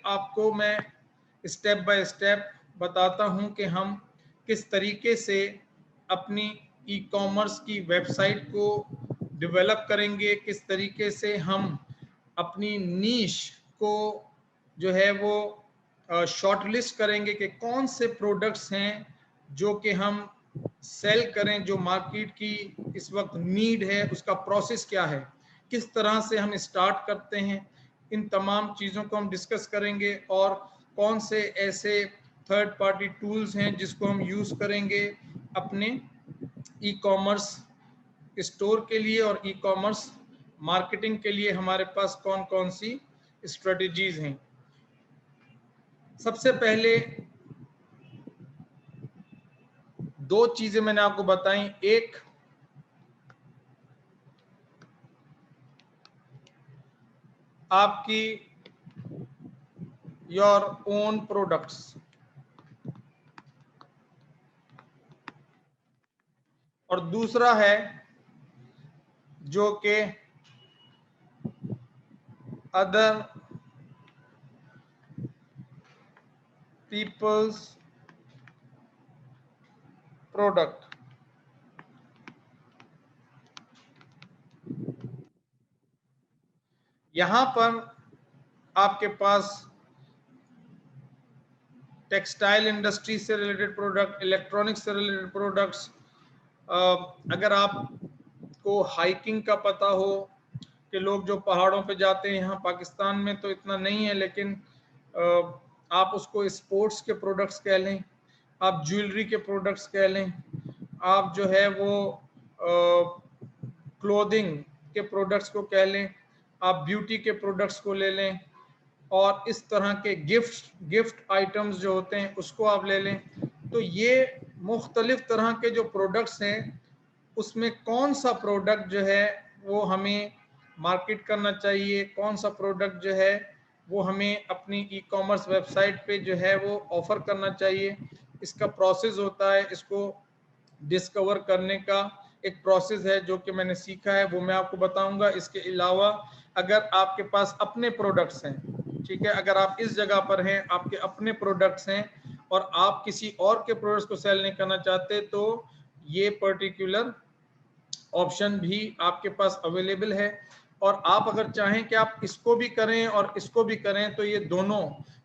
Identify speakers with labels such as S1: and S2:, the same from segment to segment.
S1: आपको मैं step by step बताता हूं कि हम किस तरीके से अपनी ई कॉमर्स की वेबसाइट को डेवलप करेंगे, किस तरीके से हम अपनी नीश को जो है वो शॉर्टलिस्ट करेंगे कि कौन से प्रोडक्ट्स हैं जो कि हम सेल करें, जो मार्केट की इस वक्त नीड है, उसका प्रोसेस क्या है, किस तरह से हम स्टार्ट करते हैं, इन तमाम चीज़ों को हम डिस्कस करेंगे। और कौन से ऐसे थर्ड पार्टी टूल्स हैं जिसको हम यूज़ करेंगे अपने ई कॉमर्स स्टोर के लिए, और ई कॉमर्स मार्केटिंग के लिए हमारे पास कौन कौन सी स्ट्रेटजीज हैं। सबसे पहले दो चीजें मैंने आपको बताई, एक आपकी योर ओन प्रोडक्ट्स, और दूसरा है जो कि अदर पीपल्स प्रोडक्ट। यहां पर आपके पास टेक्सटाइल इंडस्ट्री से रिलेटेड प्रोडक्ट, इलेक्ट्रॉनिक्स से रिलेटेड प्रोडक्ट्स, अगर आपको हाइकिंग का पता हो कि लोग जो पहाड़ों पे जाते हैं, यहाँ पाकिस्तान में तो इतना नहीं है, लेकिन आप उसको स्पोर्ट्स के प्रोडक्ट्स कह लें, आप ज्वेलरी के प्रोडक्ट्स कह लें, आप जो है वो क्लोथिंग के प्रोडक्ट्स को कह लें, आप ब्यूटी के प्रोडक्ट्स को ले लें, और इस तरह के गिफ्ट आइटम्स जो होते हैं उसको आप ले लें। तो ये मुख्तलिफ तरह के जो प्रोडक्ट्स हैं, उसमें कौन सा प्रोडक्ट जो है वो हमें मार्केट करना चाहिए, कौन सा प्रोडक्ट जो है वो हमें अपनी ई कॉमर्स वेबसाइट पे जो है वो ऑफर करना चाहिए, इसका प्रोसेस होता है। इसको डिस्कवर करने का एक प्रोसेस है जो कि मैंने सीखा है, वो मैं आपको बताऊंगा। इसके अलावा अगर आपके पास अपने प्रोडक्ट्स हैं, ठीक है, अगर आप इस जगह पर हैं, आपके अपने प्रोडक्ट्स हैं और आप किसी और के प्रोडक्ट्स को सेल नहीं करना चाहते, तो ये पर्टिकुलर ऑप्शन भी आपके पास अवेलेबल है। और आप अगर चाहें कि आप इसको भी करें और इसको भी करें, तो ये दोनों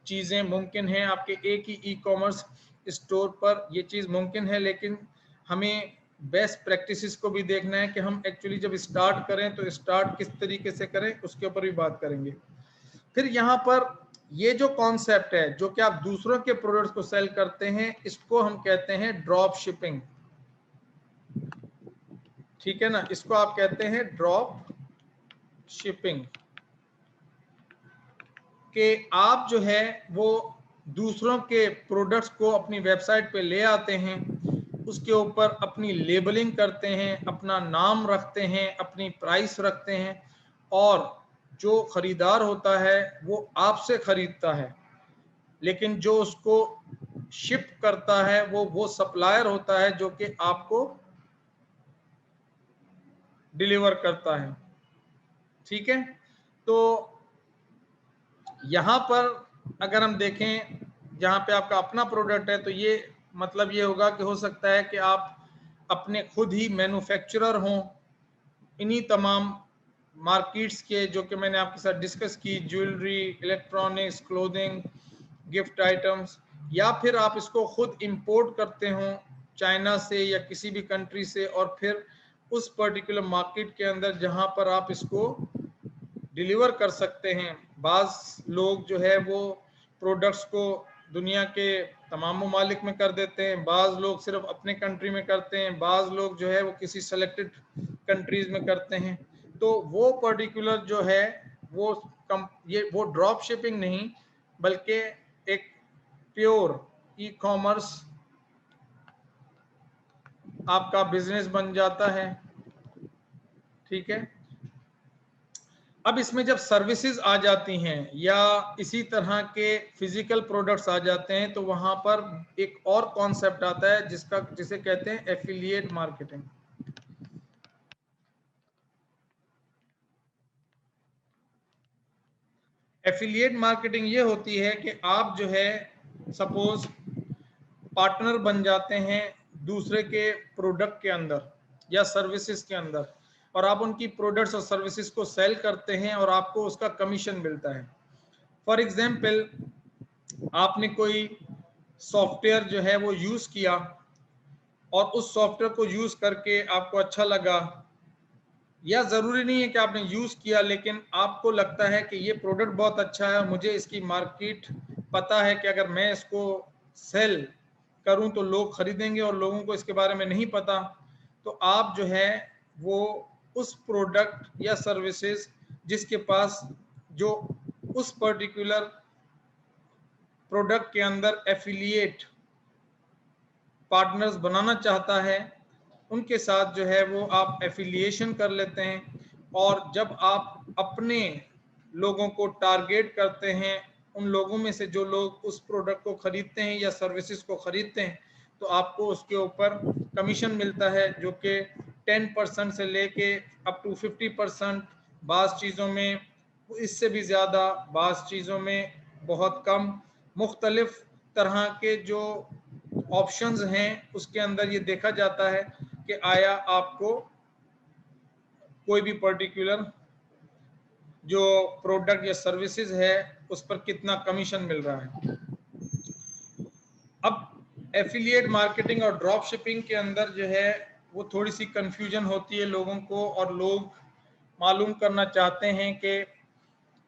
S1: चीज़ें मुमकिन हैं आपके एक ही ई कॉमर्स स्टोर पर, ये चीज़ मुमकिन है। लेकिन हमें बेस्ट प्रैक्टिसेस को भी देखना है कि हम एक्चुअली जब स्टार्ट करें तो स्टार्ट किस तरीके से करें, उसके ऊपर भी बात करेंगे। फिर यहाँ पर ये जो कॉन्सेप्ट है जो कि आप दूसरों के प्रोडक्ट्स को सेल करते हैं, इसको हम कहते हैं ड्रॉप शिपिंग, ठीक है ना, इसको आप कहते हैं ड्रॉप शिपिंग, कि आप जो है वो दूसरों के प्रोडक्ट्स को अपनी वेबसाइट पे ले आते हैं, उसके ऊपर अपनी लेबलिंग करते हैं, अपना नाम रखते हैं, अपनी प्राइस रखते हैं, और जो खरीदार होता है वो आपसे खरीदता है, लेकिन जो उसको शिप करता है वो सप्लायर होता है जो कि आपको डिलीवर करता है, ठीक है। तो यहाँ पर अगर हम देखें, जहाँ पे आपका अपना प्रोडक्ट है, तो ये मतलब ये होगा कि हो सकता है कि आप अपने खुद ही मैन्युफैक्चरर हों इन्हीं तमाम मार्केट्स के जो कि मैंने आपके साथ डिस्कस की, jewellery, electronics, clothing, gift items, या फिर आप इसको खुद इंपोर्ट करते हों चाइना से या किसी भी कंट्री से, और फिर उस पर्टिकुलर मार्केट के अंदर जहां पर आप इसको डिलीवर कर सकते हैं। बाज़ लोग जो है वो प्रोडक्ट्स को दुनिया के तमाम ममालिक में कर देते हैं, बाज़ लोग सिर्फ अपने कंट्री में करते हैं, बाज़ लोग जो है वो किसी सेलेक्टेड कंट्रीज में करते हैं। तो वो पर्टिकुलर जो है वो ड्रॉप शिपिंग नहीं, बल्कि एक प्योर ई कॉमर्स आपका बिजनेस बन जाता है, ठीक है। अब इसमें जब सर्विसेज आ जाती हैं या इसी तरह के फिजिकल प्रोडक्ट्स आ जाते हैं, तो वहां पर एक और कॉन्सेप्ट आता है जिसे कहते हैं एफिलिएट मार्केटिंग। एफिलिएट मार्केटिंग ये होती है कि आप जो है सपोज पार्टनर बन जाते हैं दूसरे के प्रोडक्ट के अंदर या सर्विसेज के अंदर, और आप उनकी प्रोडक्ट्स और सर्विसेज को सेल करते हैं और आपको उसका कमीशन मिलता है। फॉर एग्जाम्पल, आपने कोई सॉफ्टवेयर जो है वो यूज किया और उस सॉफ्टवेयर को यूज करके आपको अच्छा लगा, या जरूरी नहीं है कि आपने यूज किया, लेकिन आपको लगता है कि ये प्रोडक्ट बहुत अच्छा है, मुझे इसकी मार्केट पता है कि अगर मैं इसको सेल करूं तो लोग खरीदेंगे और लोगों को इसके बारे में नहीं पता, तो आप जो है वो उस प्रोडक्ट या सर्विसेज जिसके पास जो उस पर्टिकुलर प्रोडक्ट के अंदर एफिलिएट पार्टनर्स बनाना चाहता है, उनके साथ जो है वो आप एफिलिएशन कर लेते हैं। और जब आप अपने लोगों को टारगेट करते हैं, उन लोगों में से जो लोग उस प्रोडक्ट को खरीदते हैं या सर्विसेज को खरीदते हैं, तो आपको उसके ऊपर कमीशन मिलता है, जो कि 10% से लेके अप टू 50%, बाज़ चीज़ों में इससे भी ज़्यादा, बाज़ चीज़ों में बहुत कम। मुख्तलिफ तरह के जो ऑप्शंस हैं उसके अंदर ये देखा जाता है कि आया आपको कोई भी पर्टिकुलर जो प्रोडक्ट या सर्विसेज है उस पर कितना कमीशन मिल रहा है। अब एफिलिएट मार्केटिंग और ड्रॉप शिपिंग के अंदर जो है वो थोड़ी सी कंफ्यूजन होती है लोगों को, और लोग मालूम करना चाहते हैं कि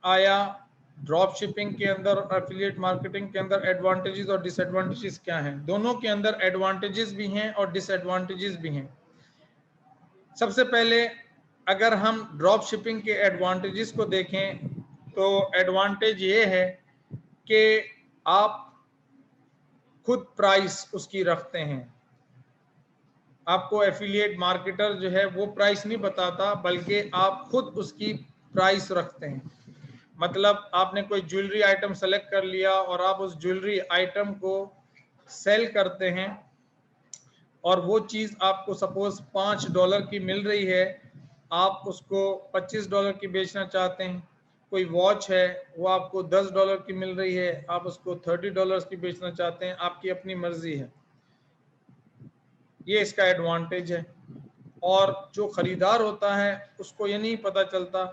S1: आया ड्रॉप शिपिंग के अंदर और एफिलिएट मार्केटिंग के अंदर एडवांटेजेस और डिसएडवांटेजेस क्या हैं। दोनों के अंदर एडवांटेजेस भी हैं और डिसएडवांटेजेस भी हैं। सबसे पहले अगर हम ड्रॉप शिपिंग के एडवांटेजेस को देखें तो एडवांटेज ये है कि आप खुद प्राइस उसकी रखते हैं। आपको एफिलिएट मार्केटर जो है वो प्राइस नहीं बताता, बल्कि आप खुद उसकी प्राइस रखते हैं। मतलब आपने कोई ज्वेलरी आइटम सेलेक्ट कर लिया और आप उस ज्वेलरी आइटम को सेल करते हैं, और वो चीज़ आपको सपोज $5 की मिल रही है, आप उसको $25 की बेचना चाहते हैं। कोई वॉच है वो आपको $10 की मिल रही है, आप उसको $30 की बेचना चाहते हैं, आपकी अपनी मर्जी है। ये इसका एडवांटेज है। और जो ख़रीदार होता है उसको ये नहीं पता चलता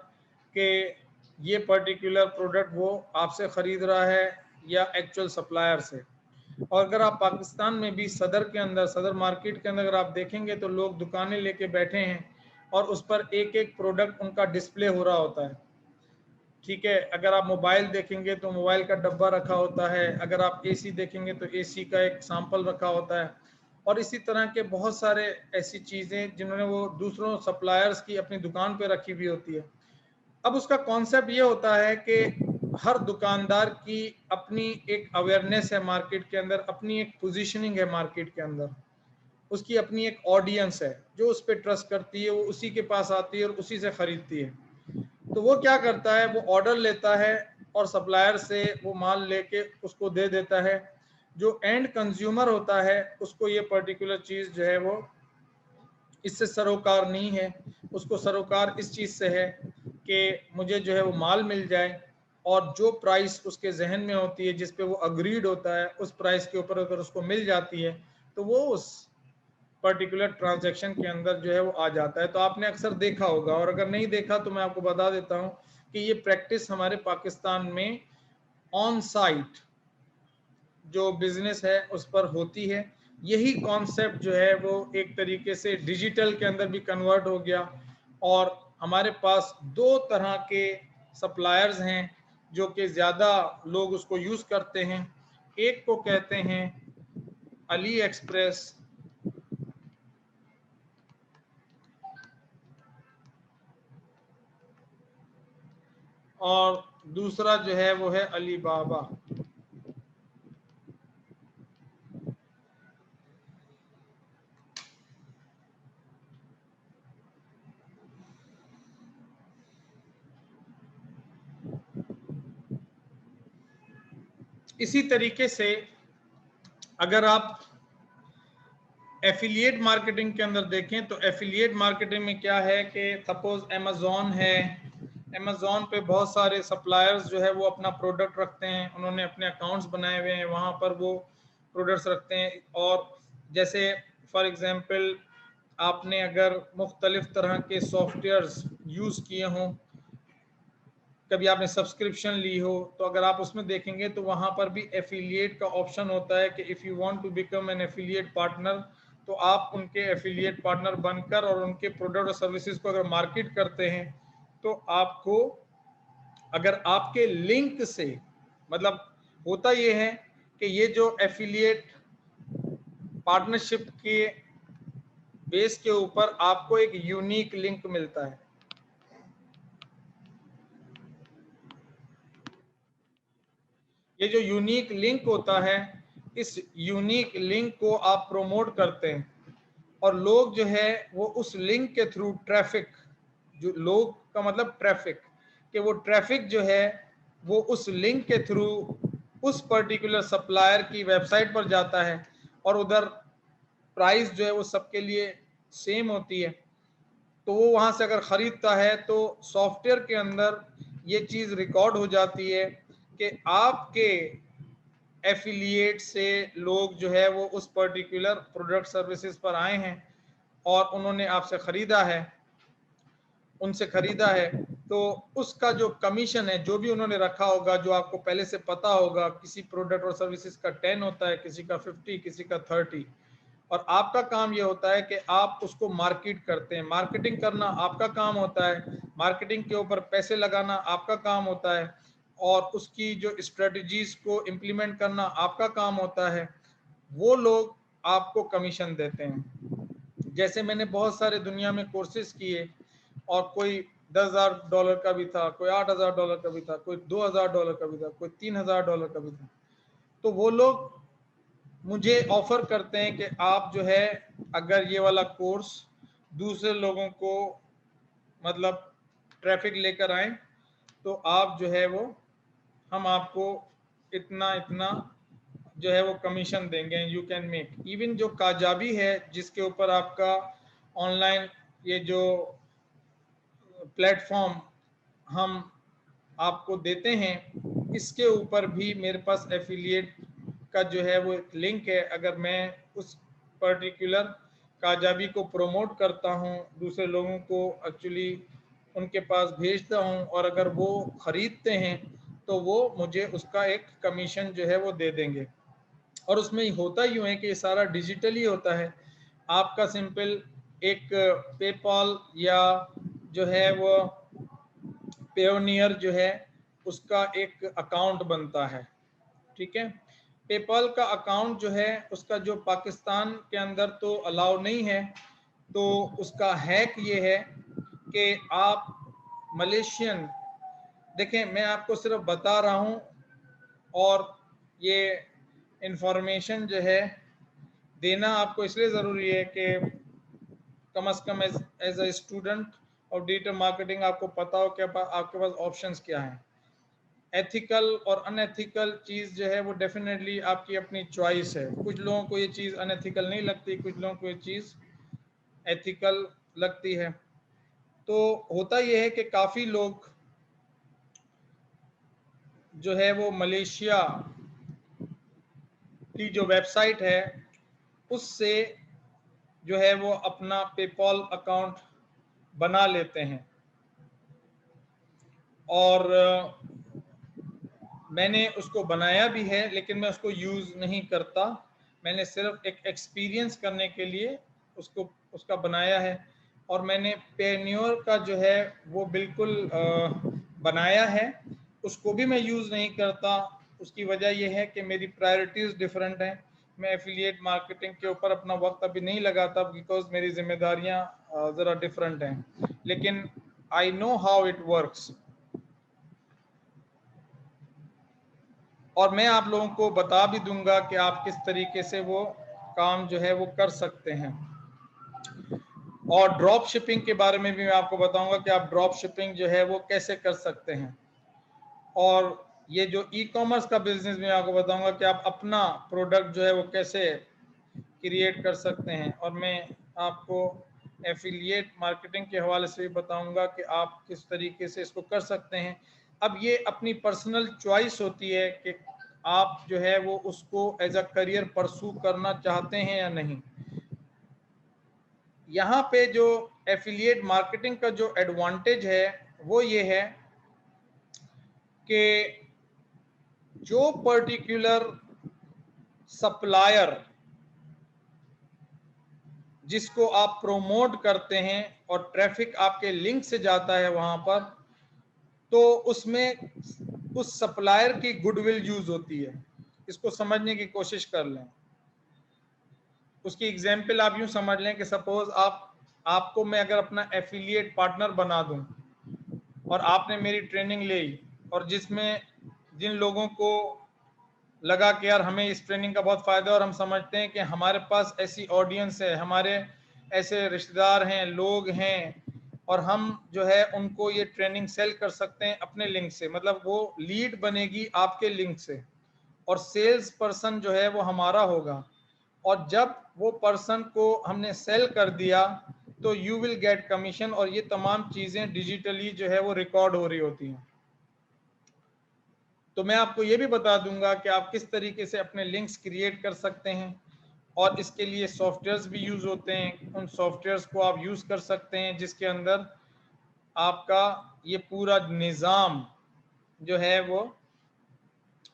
S1: कि ये पर्टिकुलर प्रोडक्ट वो आपसे ख़रीद रहा है या एक्चुअल सप्लायर से। और अगर आप पाकिस्तान में भी सदर के अंदर, सदर मार्केट के अंदर अगर आप देखेंगे तो लोग दुकानें लेके बैठे हैं और उस पर एक एक प्रोडक्ट उनका डिस्प्ले हो रहा होता है। ठीक है, अगर आप मोबाइल देखेंगे तो मोबाइल का डब्बा रखा होता है, अगर आप एसी देखेंगे तो एसी का एक सैंपल रखा होता है, और इसी तरह के बहुत सारे ऐसी चीज़ें जिन्होंने वो दूसरों सप्लायर्स की अपनी दुकान पे रखी हुई होती है। अब उसका कॉन्सेप्ट ये होता है कि हर दुकानदार की अपनी एक अवेयरनेस है मार्केट के अंदर, अपनी एक पोजीशनिंग है मार्केट के अंदर, उसकी अपनी एक ऑडियंस है जो उस पर ट्रस्ट करती है, वो उसी के पास आती है और उसी से खरीदती है। तो वो क्या करता है, वो ऑर्डर लेता है और सप्लायर से वो माल लेके उसको दे देता है। जो एंड कंज्यूमर होता है उसको ये पर्टिकुलर चीज़ जो है वो इससे सरोकार नहीं है, उसको सरोकार इस चीज़ से है कि मुझे जो है वो माल मिल जाए, और जो प्राइस उसके जहन में होती है जिस पे वो अग्रीड होता है उस प्राइस के ऊपर अगर उसको मिल जाती है तो वो उस पर्टिकुलर ट्रांजैक्शन के अंदर जो है वो आ जाता है। तो आपने अक्सर देखा होगा, और अगर नहीं देखा तो मैं आपको बता देता हूँ कि ये प्रैक्टिस हमारे पाकिस्तान में ऑन साइट जो बिजनेस है उस पर होती है। यही कॉन्सेप्ट जो है वो एक तरीके से डिजिटल के अंदर भी कन्वर्ट हो गया, और हमारे पास दो तरह के सप्लायर्स हैं जो कि ज़्यादा लोग उसको यूज़ करते हैं। एक को कहते हैं अली एक्सप्रेस, और दूसरा जो है वो है अली बाबा। इसी तरीके से अगर आप एफिलिएट मार्केटिंग के अंदर देखें तो एफिलिएट मार्केटिंग में क्या है कि सपोज अमेज़ॉन है अमेज़ॉन पे बहुत सारे सप्लायर्स जो है वो अपना प्रोडक्ट रखते हैं, उन्होंने अपने अकाउंट्स बनाए हुए हैं, वहाँ पर वो प्रोडक्ट्स रखते हैं। और जैसे फॉर एग्जांपल आपने अगर मुख्तलिफ तरह के सॉफ्टवेयर्स यूज़ किए हों, कभी आपने सब्सक्रिप्शन ली हो, तो अगर आप उसमें देखेंगे तो वहाँ पर भी एफिलिएट का ऑप्शन होता है कि if you want to become an affiliate partner, तो आप उनके एफिलिएट पार्टनर बनकर और उनके प्रोडक्ट और सर्विसेज को अगर मार्केट करते हैं तो आपको, अगर आपके लिंक से, मतलब होता ये है कि ये जो एफिलिएट पार्टनरशिप के बेस के ऊपर आपको एक यूनिक लिंक मिलता है। ये जो यूनिक लिंक होता है, इस यूनिक लिंक को आप प्रमोट करते हैं और लोग जो है वो उस लिंक के थ्रू ट्रैफिक, जो लोग का मतलब ट्रैफिक, कि वो ट्रैफिक जो है वो उस लिंक के थ्रू उस पर्टिकुलर सप्लायर की वेबसाइट पर जाता है और उधर प्राइस जो है वो सबके लिए सेम होती है। तो वो वहाँ से अगर ख़रीदता है तो सॉफ्टवेयर के अंदर ये चीज़ रिकॉर्ड हो जाती है कि आपके एफिलिएट से लोग जो है वो उस पर्टिकुलर प्रोडक्ट सर्विसेज पर आए हैं और उन्होंने आपसे ख़रीदा है, उनसे ख़रीदा है, तो उसका जो कमीशन है जो भी उन्होंने रखा होगा, जो आपको पहले से पता होगा, किसी प्रोडक्ट और सर्विसेज का 10 होता है, किसी का 50, किसी का 30, और आपका काम ये होता है कि आप उसको मार्केट करते हैं। मार्केटिंग करना आपका काम होता है, मार्केटिंग के ऊपर पैसे लगाना आपका काम होता है और उसकी जो स्ट्रेटजीज को इम्प्लीमेंट करना आपका काम होता है। वो लोग आपको कमीशन देते हैं। जैसे मैंने बहुत सारे दुनिया में कोर्सेज किए और कोई $10,000 का भी था, कोई $8,000 का भी था, कोई $2,000 का भी था, कोई $3,000 का भी था। तो वो लोग मुझे ऑफर करते हैं कि आप जो है अगर ये वाला कोर्स दूसरे लोगों को मतलब ट्रैफिक लेकर आए तो आप जो है वो, हम आपको इतना इतना जो है वो कमीशन देंगे, यू कैन मेक। इवन जो काजाबी है जिसके ऊपर आपका ऑनलाइन ये जो प्लेटफॉर्म हम आपको देते हैं, इसके ऊपर भी मेरे पास एफिलिएट का जो है वो एक लिंक है। अगर मैं उस पर्टिकुलर काजाबी को प्रमोट करता हूँ, दूसरे लोगों को एक्चुअली उनके पास भेजता हूँ और अगर वो ख़रीदते हैं तो वो मुझे उसका एक कमीशन जो है वो दे देंगे। और उसमें होता यूँ है कि ये सारा डिजिटली होता है। आपका सिंपल एक पेपॉल या जो है वो पेयोनियर जो है उसका एक अकाउंट बनता है, ठीक है। पेपल का अकाउंट जो है उसका जो पाकिस्तान के अंदर तो अलाउ नहीं है, तो उसका हैक ये है कि आप मलेशियन, देखें मैं आपको सिर्फ बता रहा हूँ और ये इंफॉर्मेशन जो है देना आपको इसलिए ज़रूरी है कि कम से कम एज अ स्टूडेंट और डिजिटल मार्केटिंग आपको पता हो कि आपके पास ऑप्शंस क्या हैं। एथिकल और अनएथिकल चीज़ जो है वो डेफिनेटली आपकी अपनी चॉइस है। कुछ लोगों को ये चीज़ अनएथिकल नहीं लगती, कुछ लोगों को ये चीज़ एथिकल लगती है। तो होता ये है कि काफ़ी लोग जो है वो मलेशिया की जो वेबसाइट है उससे जो है वो अपना पेपॉल अकाउंट बना लेते हैं और मैंने उसको बनाया भी है, लेकिन मैं उसको यूज़ नहीं करता। मैंने सिर्फ एक एक्सपीरियंस करने के लिए उसका बनाया है और मैंने पेयोनियर का जो है वो बिल्कुल बनाया है, उसको भी मैं यूज़ नहीं करता। उसकी वजह यह है कि मेरी प्रायोरिटीज़ डिफरेंट हैं। मैं एफिलिएट मार्केटिंग के ऊपर अपना वक्त अभी नहीं लगाता बिकॉज मेरी जिम्मेदारियां ज़रा डिफरेंट हैं, लेकिन I know how it works और मैं आप लोगों को बता भी दूंगा कि आप किस तरीके से वो काम जो है वो कर सकते हैं। और ड्रॉप शिपिंग के बारे में भी मैं आपको बताऊंगा कि आप ड्रॉप शिपिंग जो है वो कैसे कर सकते हैं। और ये जो ई कॉमर्स का बिजनेस में आपको बताऊंगा कि आप अपना प्रोडक्ट जो है वो कैसे क्रिएट कर सकते हैं। और मैं आपको एफिलिएट मार्केटिंग के हवाले से भी बताऊंगा कि आप किस तरीके से इसको कर सकते हैं। अब ये अपनी पर्सनल चॉइस होती है कि आप जो है वो उसको एज अ करियर परसू करना चाहते हैं या नहीं। यहाँ पे जो एफिलिएट मार्केटिंग का जो एडवांटेज है वो ये है कि जो पर्टिकुलर सप्लायर जिसको आप प्रोमोट करते हैं और ट्रैफिक आपके लिंक से जाता है वहां पर, तो उसमें उस सप्लायर की गुडविल यूज होती है। इसको समझने की कोशिश कर लें। उसकी एग्जाम्पल आप यूं समझ लें कि सपोज आपको मैं अगर अपना एफिलिएट पार्टनर बना दूं और आपने मेरी ट्रेनिंग ली और जिसमें जिन लोगों को लगा कि यार हमें इस ट्रेनिंग का बहुत फ़ायदा है और हम समझते हैं कि हमारे पास ऐसी ऑडियंस है, हमारे ऐसे रिश्तेदार हैं, लोग हैं, और हम जो है उनको ये ट्रेनिंग सेल कर सकते हैं अपने लिंक से, मतलब वो लीड बनेगी आपके लिंक से और सेल्स पर्सन जो है वो हमारा होगा। और जब वो पर्सन को हमने सेल कर दिया तो यू विल गेट कमीशन, और ये तमाम चीज़ें डिजिटली जो है वो रिकॉर्ड हो रही होती हैं। तो मैं आपको ये भी बता दूंगा कि आप किस तरीके से अपने लिंक्स क्रिएट कर सकते हैं, और इसके लिए सॉफ्टवेयर्स भी यूज़ होते हैं। उन सॉफ्टवेयर्स को आप यूज़ कर सकते हैं जिसके अंदर आपका ये पूरा निज़ाम जो है वो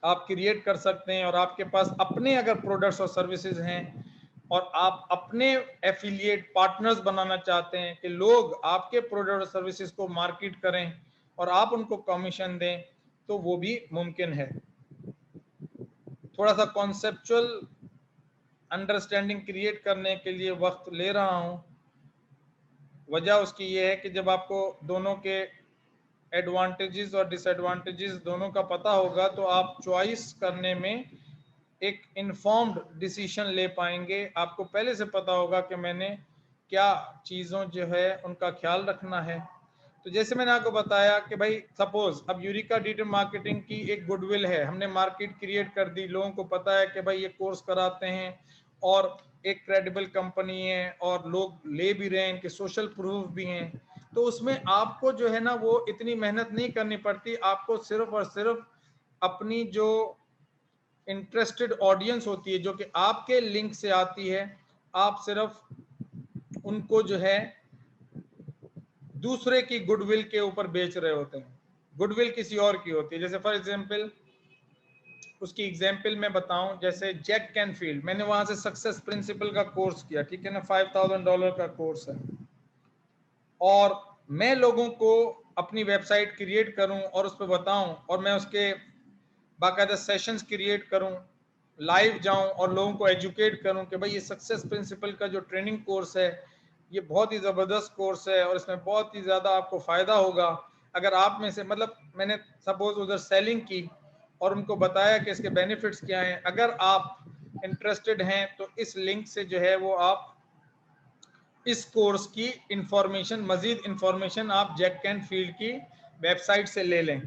S1: आप क्रिएट कर सकते हैं। और आपके पास अपने अगर प्रोडक्ट्स और सर्विसेज हैं और आप अपने एफिलिएट पार्टनर्स बनाना चाहते हैं कि लोग आपके प्रोडक्ट और सर्विसेज को मार्केट करें और आप उनको कमीशन दें, तो वो भी मुमकिन है। थोड़ा सा कॉन्सेप्चुअल अंडरस्टैंडिंग क्रिएट करने के लिए वक्त ले रहा हूँ। वजह उसकी ये है कि जब आपको दोनों के एडवांटेजेस और डिसएडवांटेजेस दोनों का पता होगा तो आप चॉइस करने में एक इन्फॉर्म्ड डिसीजन ले पाएंगे। आपको पहले से पता होगा कि मैंने क्या चीज़ों जो है उनका ख्याल रखना है। तो जैसे मैंने आपको बताया कि भाई सपोज अब यूरिका डिजिटल मार्केटिंग की एक गुडविल है, हमने मार्केट क्रिएट कर दी, लोगों को पता है कि भाई ये कोर्स कराते हैं और एक क्रेडिबल कंपनी है और लोग ले भी रहे हैं, इनके सोशल प्रूफ भी हैं। तो उसमें आपको जो है ना वो इतनी मेहनत नहीं करनी पड़ती। आपको सिर्फ और सिर्फ अपनी जो इंटरेस्टेड ऑडियंस होती है जो कि आपके लिंक से आती है, आप सिर्फ उनको जो है दूसरे की गुडविल के ऊपर बेच रहे होते हैं। गुडविल किसी और की होती है। जैसे फॉर एग्जांपल उसकी एग्जांपल मैं बताऊं, जैसे जैक कैनफील्ड, मैंने वहां से सक्सेस प्रिंसिपल का कोर्स किया, ठीक है ना, $5000 का कोर्स है, और मैं लोगों को अपनी वेबसाइट क्रिएट करूं और उस पर बताऊं और मैं उसके बाकायदा सेशंस क्रिएट करूं, लाइव जाऊं और लोगों को एजुकेट करूं कि भाई ये सक्सेस प्रिंसिपल का जो ट्रेनिंग कोर्स है ये बहुत ही ज़बरदस्त कोर्स है और इसमें बहुत ही ज़्यादा आपको फ़ायदा होगा। अगर आप में से मतलब मैंने सपोज उधर सेलिंग की और उनको बताया कि इसके बेनिफिट्स क्या हैं, अगर आप इंटरेस्टेड हैं तो इस लिंक से जो है वो आप इस कोर्स की इंफॉर्मेशन, मजीद इंफॉर्मेशन आप जैक कैनफील्ड की वेबसाइट से ले लें।